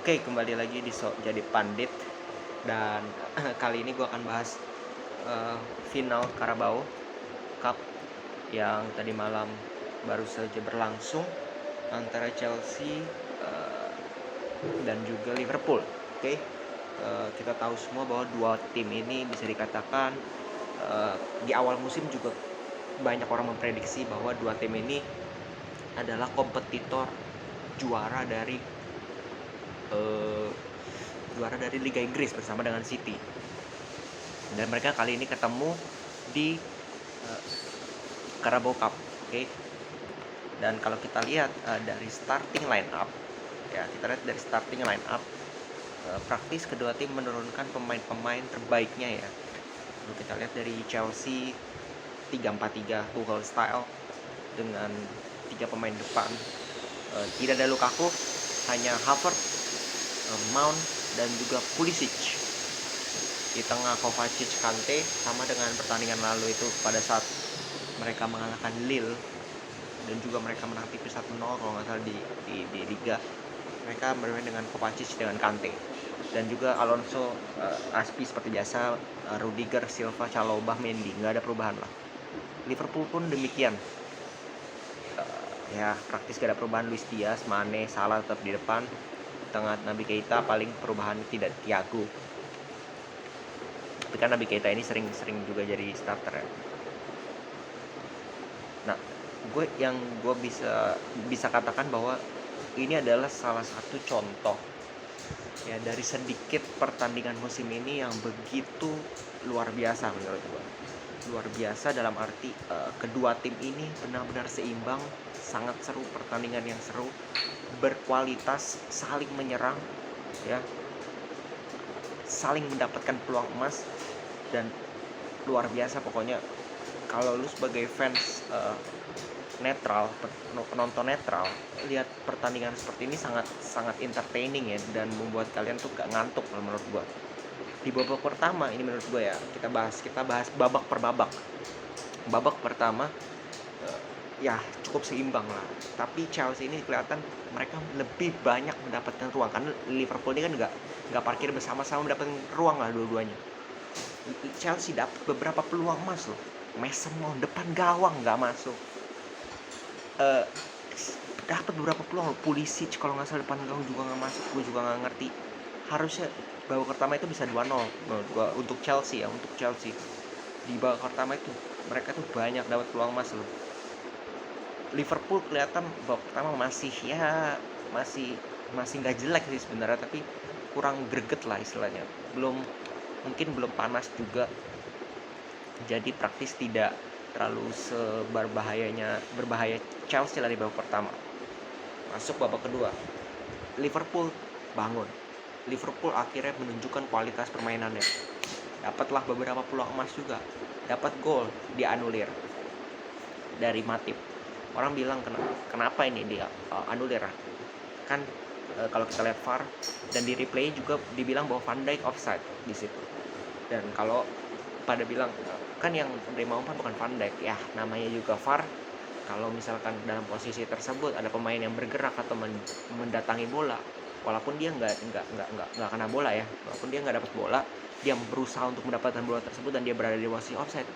Oke, kembali lagi di Sok Jadi Pandit dan kali ini gue akan bahas eh, final Carabao Cup yang tadi malam baru saja berlangsung antara Chelsea dan juga Liverpool. Oke, kita tahu semua bahwa dua tim ini bisa dikatakan di awal musim juga banyak orang memprediksi bahwa dua tim ini adalah kompetitor juara dari eh, juara dari Liga Inggris bersama dengan City. Dan mereka kali ini ketemu di Carabao Cup, oke. Dan kalau kita lihat dari starting line up, ya kita lihat dari starting line up, praktis kedua tim menurunkan pemain-pemain terbaiknya ya. Lalu kita lihat dari Chelsea 3-4-3 Tuchel style dengan 3 pemain depan. Tidak ada Lukaku, hanya Havertz, Mount dan juga Pulisic. Di tengah Kovacic, Kante, sama dengan pertandingan lalu itu pada saat mereka mengalahkan Lille dan juga mereka menang tipis 1-0 kalau nggak salah di Liga. Mereka bermain dengan Kovacic dengan Kante dan juga Alonso, Aspi seperti biasa, Rudiger, Silva, Chalobah, Mendy, nggak ada perubahan lah. Liverpool pun demikian. Ya praktis gak ada perubahan. Luis Diaz, Mane, Salah tetap di depan. Tengah Naby Keita paling perubahan tidak Thiago. Tapi kan Naby Keita ini sering juga jadi starter ya. Nah, gue bisa katakan bahwa ini adalah salah satu contoh ya dari sedikit pertandingan musim ini yang begitu luar biasa menurut gue. Luar biasa dalam arti kedua tim ini benar-benar seimbang, sangat seru, pertandingan yang seru, berkualitas, saling menyerang ya, saling mendapatkan peluang emas, dan luar biasa pokoknya. Kalau lu sebagai fans netral, penonton netral, lihat pertandingan seperti ini sangat entertaining ya, dan membuat kalian tuh gak ngantuk menurut gua. Di babak pertama ini menurut gue ya, kita bahas babak per babak. Babak pertama ya cukup seimbang lah, tapi Chelsea ini kelihatan mereka lebih banyak mendapatkan ruang karena Liverpool ini kan nggak parkir bersama-sama mendapatkan ruang lah dua-duanya. Chelsea dapat beberapa peluang emas loh. Mason mau depan gawang nggak masuk. Dapat beberapa peluang. Pulisic kalau nggak salah depan gawang juga nggak masuk. Gue juga nggak ngerti. Harusnya babak pertama itu bisa 2-0 menurut gue untuk Chelsea ya, untuk Chelsea. Di babak pertama itu mereka tuh banyak dapat peluang emas loh. Liverpool kelihatan babak pertama masih nggak jelek sih sebenarnya, tapi kurang greget lah istilahnya. Mungkin belum panas juga, jadi praktis tidak terlalu berbahaya Chelsea lah di babak pertama. Masuk babak kedua, Liverpool bangun. Liverpool akhirnya menunjukkan kualitas permainannya. Dapatlah beberapa peluang emas juga, dapat gol dianulir dari Matip. Orang bilang kenapa ini dia anulir kan. Kalau kita lihat VAR dan di replay juga dibilang bahwa Van Dijk offside di situ. Dan kalau pada bilang kan yang menerima umpan bukan Van Dijk ya, namanya juga VAR. Kalau misalkan dalam posisi tersebut ada pemain yang bergerak atau mendatangi bola, walaupun dia nggak kena bola ya, walaupun dia nggak dapat bola, dia berusaha untuk mendapatkan bola tersebut dan dia berada di posisi offside,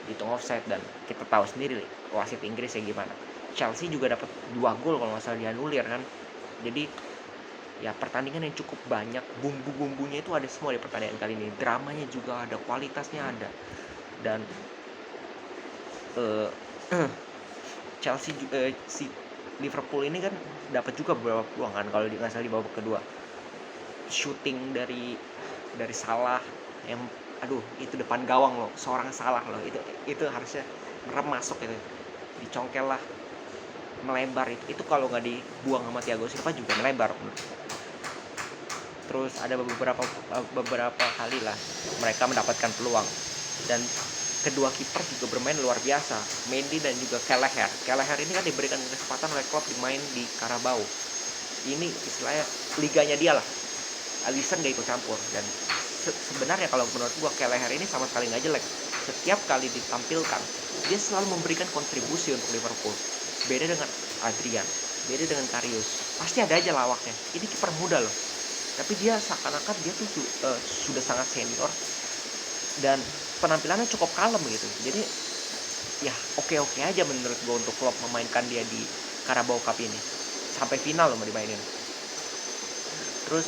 hitung offside. Dan kita tahu sendiri wasit Inggris ya gimana. Chelsea juga dapat 2 gol kalau nggak salah dianulir kan. Jadi ya pertandingan yang cukup banyak, bumbu-bumbunya itu ada semua di pertandingan kali ini. Dramanya juga ada, kualitasnya ada. Dan Chelsea si Liverpool ini kan dapat juga beberapa peluang kan kalau nggak salah di babak kedua. Shooting dari Salah yang itu depan gawang loh, seorang Salah loh, itu harusnya merem masuk itu. Dicongkel lah, melebar itu kalau nggak dibuang sama Thiago Silva juga melebar. Terus ada beberapa kali lah mereka mendapatkan peluang, dan kedua kiper juga bermain luar biasa. Mendy dan juga Kelleher ini kan diberikan kesempatan oleh Klopp dimain di Carabao. Ini istilahnya liganya dia lah. Alisson gak ikut campur. Dan sebenarnya kalau menurut gua Kelleher ini sama sekali nggak jelek. Setiap kali ditampilkan dia selalu memberikan kontribusi untuk Liverpool. Beda dengan Adrian, beda dengan Karius, pasti ada aja lawaknya. Ini kiper muda loh, tapi dia seakan-akan dia tuh sudah sangat senior dan penampilannya cukup kalem gitu. Jadi ya oke-oke aja menurut gue untuk Klopp memainkan dia di Carabao Cup ini sampai final loh mau dimainin. Terus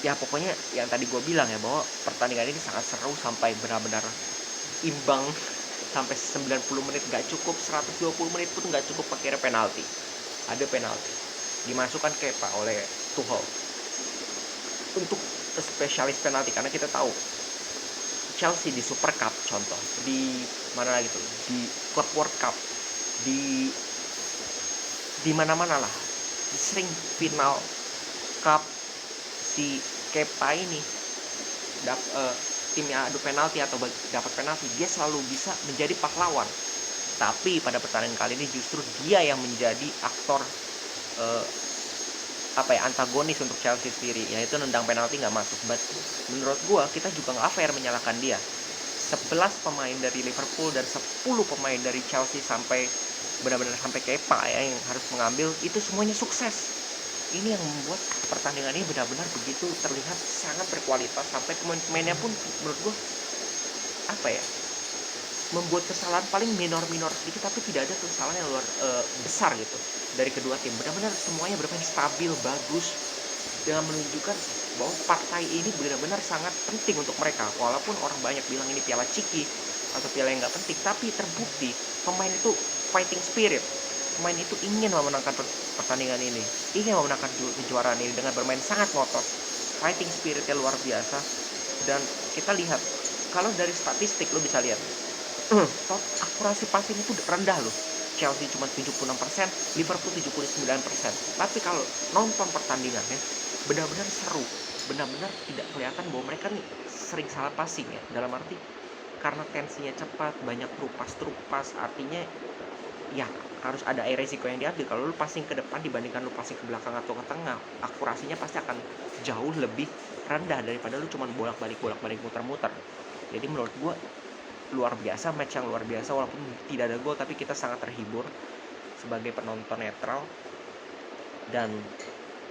ya pokoknya yang tadi gue bilang ya, bahwa pertandingan ini sangat seru sampai benar-benar imbang sampai 90 menit, gak cukup 120 menit pun gak cukup, akhirnya penalti. Ada penalti dimasukkan Kepa oleh Tuchel untuk spesialis penalti, karena kita tahu Chelsea di Super Cup, contoh di mana lagi tuh, di Club World Cup, di mana-mana lah, sering final cup si Kepa ini timnya adu penalti atau dapat penalti, dia selalu bisa menjadi pahlawan. Tapi pada pertandingan kali ini justru dia yang menjadi aktor antagonis untuk Chelsea sendiri, yaitu nendang penalti nggak masuk. But menurut gua kita juga nggak fair menyalahkan dia. 11 pemain dari Liverpool dan 10 pemain dari Chelsea sampai benar-benar sampai Kepa ya yang harus mengambil, itu semuanya sukses. Ini yang membuat pertandingan ini benar-benar begitu terlihat sangat berkualitas, sampai pemain-pemainnya pun menurut gue membuat kesalahan paling minor-minor sedikit, tapi tidak ada kesalahan yang luar besar gitu dari kedua tim. Benar-benar semuanya bermain stabil, bagus, dengan menunjukkan bahwa partai ini benar-benar sangat penting untuk mereka. Walaupun orang banyak bilang ini piala ciki atau piala yang nggak penting, tapi terbukti pemain itu fighting spirit. Pemain itu ingin memenangkan pertandingan ini, ingin memenangkan kejuaraan ini dengan bermain sangat ngotot. Fighting spiritnya luar biasa. Dan kita lihat, kalau dari statistik lo bisa lihat akurasi passing itu rendah loh. Chelsea cuma 76%, Liverpool 79%. Tapi kalau nonton pertandingannya benar-benar seru, benar-benar tidak kelihatan bahwa mereka nih sering salah passing ya. Dalam arti karena tensinya cepat, banyak trupas, artinya ya harus ada resiko yang diambil. Kalau lu passing ke depan dibandingkan lu passing ke belakang atau ke tengah, akurasinya pasti akan jauh lebih rendah daripada lu cuma bolak-balik muter-muter. Jadi menurut gua luar biasa, match yang luar biasa. Walaupun tidak ada gol, tapi kita sangat terhibur sebagai penonton netral. Dan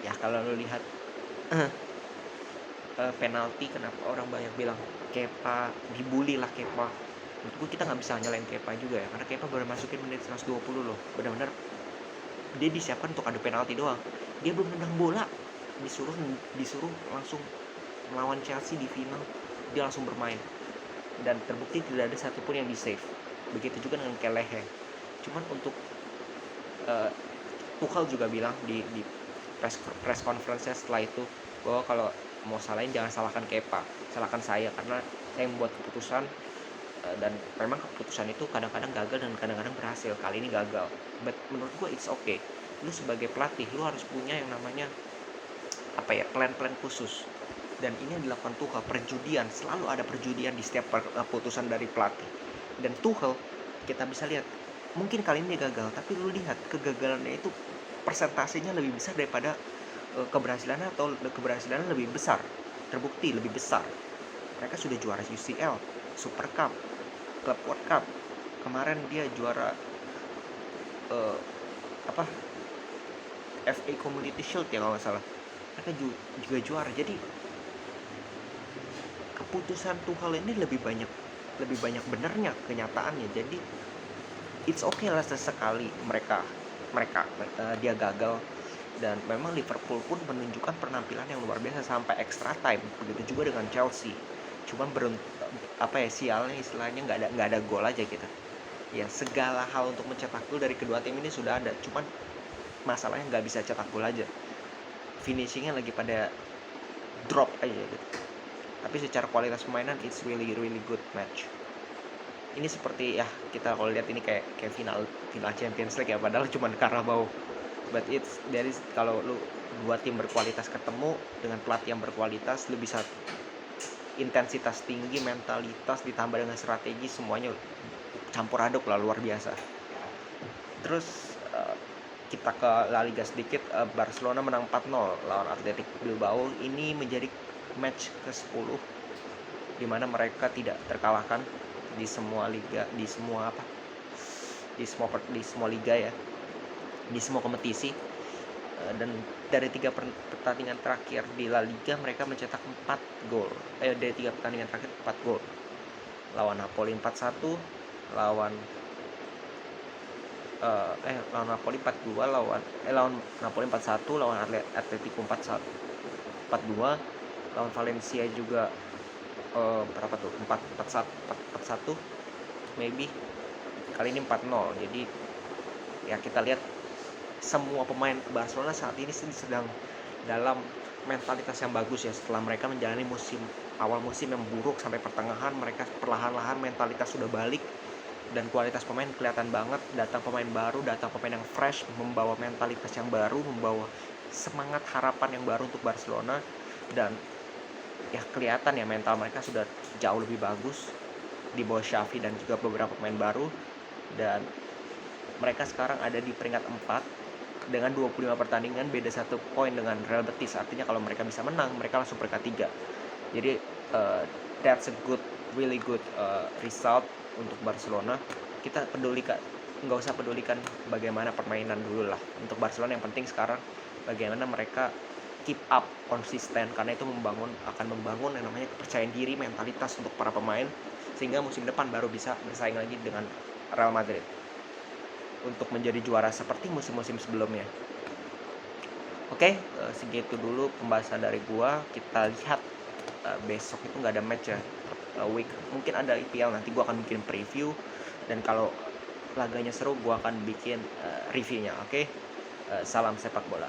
ya kalau lu lihat penalti, kenapa orang banyak bilang Kepa dibully lah Kepa. Menurut gue kita nggak bisa nyalain Kepa juga ya, karena Kepa baru masukin menit 120 loh. Benar-benar dia disiapkan untuk adu penalti doang. Dia belum nendang bola, disuruh langsung melawan Chelsea di final, dia langsung bermain. Dan terbukti tidak ada satupun yang di save. Begitu juga dengan Kelehe. Cuman untuk Tuchel juga bilang di press conference-nya setelah itu, bahwa kalau mau salahin jangan salahkan Kepa, salahkan saya, karena saya membuat keputusan dan memang keputusan itu kadang-kadang gagal dan kadang-kadang berhasil. Kali ini gagal, but menurut gue it's okay. Lu sebagai pelatih lu harus punya yang namanya plan khusus, dan ini yang dilakukan Tuchel. Perjudian, selalu ada perjudian di setiap keputusan dari pelatih. Dan Tuchel kita bisa lihat mungkin kali ini dia gagal, tapi lu lihat kegagalannya itu persentasenya lebih besar daripada keberhasilannya, atau keberhasilannya lebih besar, terbukti lebih besar. Mereka sudah juara UCL, Super Cup, Club World Cup. Kemarin dia juara FA Community Shield ya kalau nggak salah. Mereka juga juara. Jadi keputusan Tuchel ini lebih banyak benernya kenyataannya. Jadi it's okay lah sesekali mereka dia gagal. Dan memang Liverpool pun menunjukkan penampilan yang luar biasa sampai extra time. Begitu juga dengan Chelsea. Cuman sialnya istilahnya nggak ada gol aja gitu. Ya segala hal untuk mencetak gol dari kedua tim ini sudah ada. Cuman masalahnya nggak bisa cetak gol aja. Finishingnya lagi pada drop aja gitu. Tapi secara kualitas permainan it's really good match. Ini seperti ya kita kalau lihat ini kayak final Champions League ya, padahal cuma Carabao. But kalau lu dua tim berkualitas ketemu dengan pelatih yang berkualitas, lu bisa intensitas tinggi, mentalitas ditambah dengan strategi, semuanya campur aduk lah, luar biasa. Terus kita ke La Liga sedikit. Barcelona menang 4-0 lawan Athletic Bilbao. Ini menjadi match ke-10 di mana mereka tidak terkalahkan di semua liga, di semua liga ya, di semua kompetisi. Dan dari 3 pertandingan terakhir di La Liga mereka mencetak 4 gol. Dari 3 pertandingan terakhir 4 gol. Lawan Napoli 4-1, lawan lawan Napoli 4-2, lawan Napoli 4-1, lawan Atletico 4-2, lawan Valencia juga berapa tuh? 4-1 maybe. Kali ini 4-0. Jadi ya kita lihat semua pemain Barcelona saat ini sedang dalam mentalitas yang bagus ya. Setelah mereka menjalani awal musim yang buruk sampai pertengahan, mereka perlahan-lahan mentalitas sudah balik dan kualitas pemain kelihatan banget. Datang pemain baru, datang pemain yang fresh, membawa mentalitas yang baru, membawa semangat harapan yang baru untuk Barcelona. Dan ya kelihatan ya mental mereka sudah jauh lebih bagus di bawah Xavi dan juga beberapa pemain baru. Dan mereka sekarang ada di peringkat 4 dengan 25 pertandingan, beda 1 poin dengan Real Betis. Artinya kalau mereka bisa menang, mereka langsung peringkat 3. Jadi that's a really good result untuk Barcelona. Kita nggak usah pedulikan bagaimana permainan dulu lah. Untuk Barcelona yang penting sekarang bagaimana mereka keep up konsisten, karena itu akan membangun yang namanya kepercayaan diri, mentalitas untuk para pemain, sehingga musim depan baru bisa bersaing lagi dengan Real Madrid untuk menjadi juara seperti musim-musim sebelumnya. Oke, segitu dulu pembahasan dari gua. Kita lihat besok itu nggak ada match ya, week mungkin ada IPL, nanti gua akan bikin preview, dan kalau laganya seru gua akan bikin reviewnya. Oke, salam sepak bola.